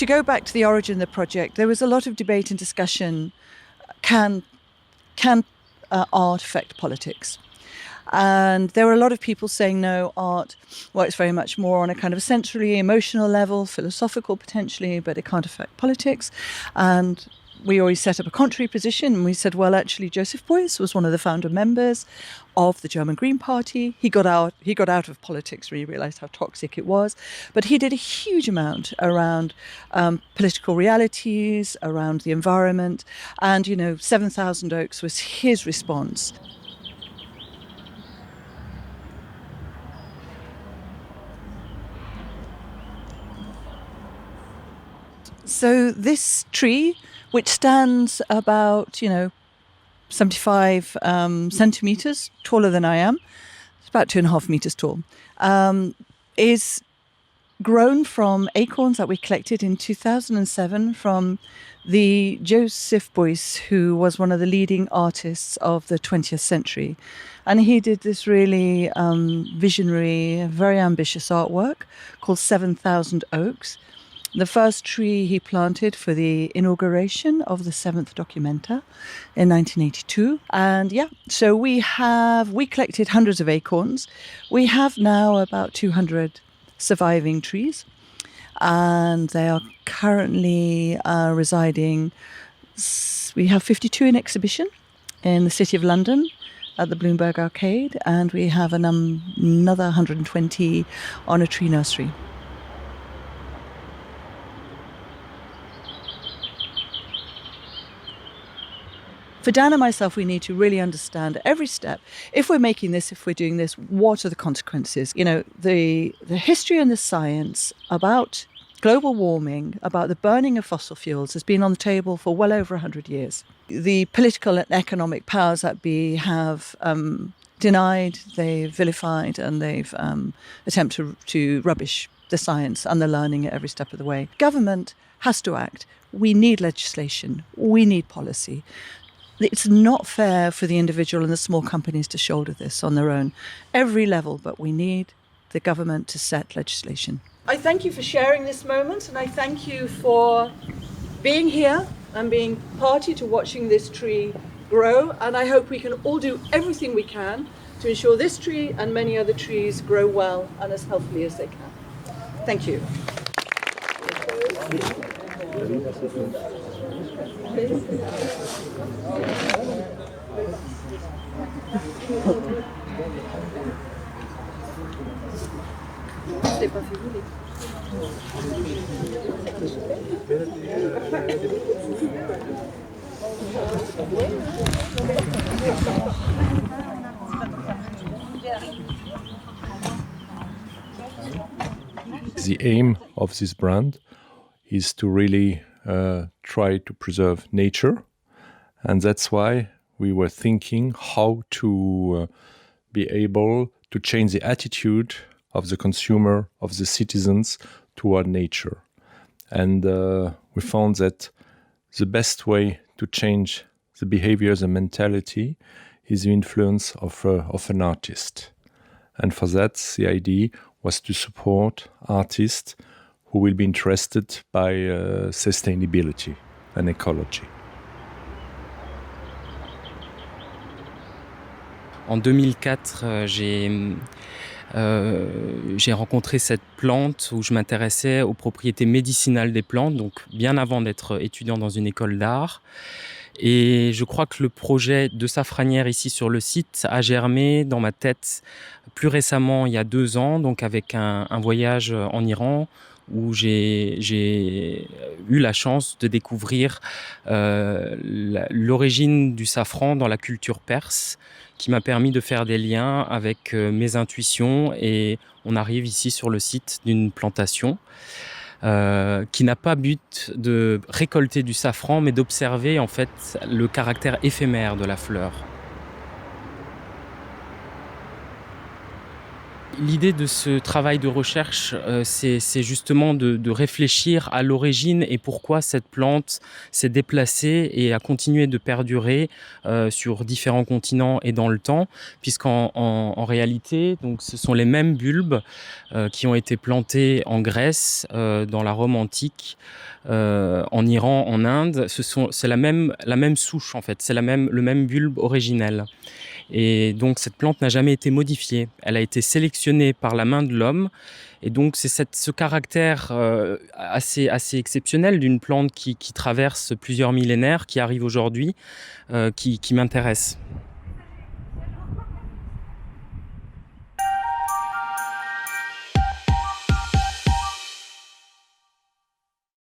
to go back to the origin of the project, there was a lot of debate and discussion. Can art affect politics? And there were a lot of people saying no, art works very much more on a kind of sensory, emotional level, philosophical potentially, but it can't affect politics. And we always set up a contrary position, and we said, well, actually, Joseph Beuys was one of the founder members of the German Green Party. He got out of politics when he realized how toxic it was. But he did a huge amount around political realities, around the environment. And, 7,000 Oaks was his response. So this tree, which stands about, 75 centimetres taller than I am, it's about 2.5 metres tall, is grown from acorns that we collected in 2007 from the Joseph Beuys, who was one of the leading artists of the 20th century. And he did this really visionary, very ambitious artwork called 7,000 Oaks. The first tree he planted for the inauguration of the 7th Documenta in 1982. And so we collected hundreds of acorns. We have now about 200 surviving trees, and they are currently residing. We have 52 in exhibition in the City of London at the Bloomberg Arcade, and we have another 120 on a tree nursery. For Dan and myself, we need to really understand every step. If we're making this, if we're doing this, what are the consequences? The history and the science about global warming, about the burning of fossil fuels, has been on the table for well over 100 years. The political and economic powers that be have denied, they've vilified, and they've attempted to rubbish the science and the learning at every step of the way. Government has to act. We need legislation. We need policy. It's not fair for the individual and the small companies to shoulder this on their own, every level, but we need the government to set legislation. I thank you for sharing this moment, and I thank you for being here and being party to watching this tree grow, and I hope we can all do everything we can to ensure this tree and many other trees grow well and as healthily as they can. Thank you. The aim of this brand is to really try to preserve nature, and that's why we were thinking how to be able to change the attitude of the consumer, of the citizens toward nature. And we found that the best way to change the behaviors and mentality is the influence of an artist. And for that, the idea was to support artists who will be interested by sustainability and ecology. En 2004, j'ai rencontré cette plante où je m'intéressais aux propriétés médicinales des plantes, donc bien avant d'être étudiant dans une école d'art. Et je crois que le projet de safranière ici sur le site a germé dans ma tête plus récemment, il y a 2 ans, donc avec un voyage en Iran où j'ai eu la chance de découvrir l'origine du safran dans la culture perse, qui m'a permis de faire des liens avec mes intuitions, et on arrive ici sur le site d'une plantation qui n'a pas but de récolter du safran, mais d'observer en fait le caractère éphémère de la fleur. L'idée de ce travail de recherche, c'est justement de réfléchir à l'origine et pourquoi cette plante s'est déplacée et a continué de perdurer sur différents continents et dans le temps, puisqu'en réalité, donc, ce sont les mêmes bulbes qui ont été plantés en Grèce, dans la Rome antique, en Iran, en Inde. C'est la même souche en fait, c'est le même bulbe originel. Et donc cette plante n'a jamais été modifiée. Elle a été sélectionnée par la main de l'homme. Et donc c'est ce caractère assez exceptionnel d'une plante qui traverse plusieurs millénaires, qui arrive aujourd'hui, qui m'intéresse.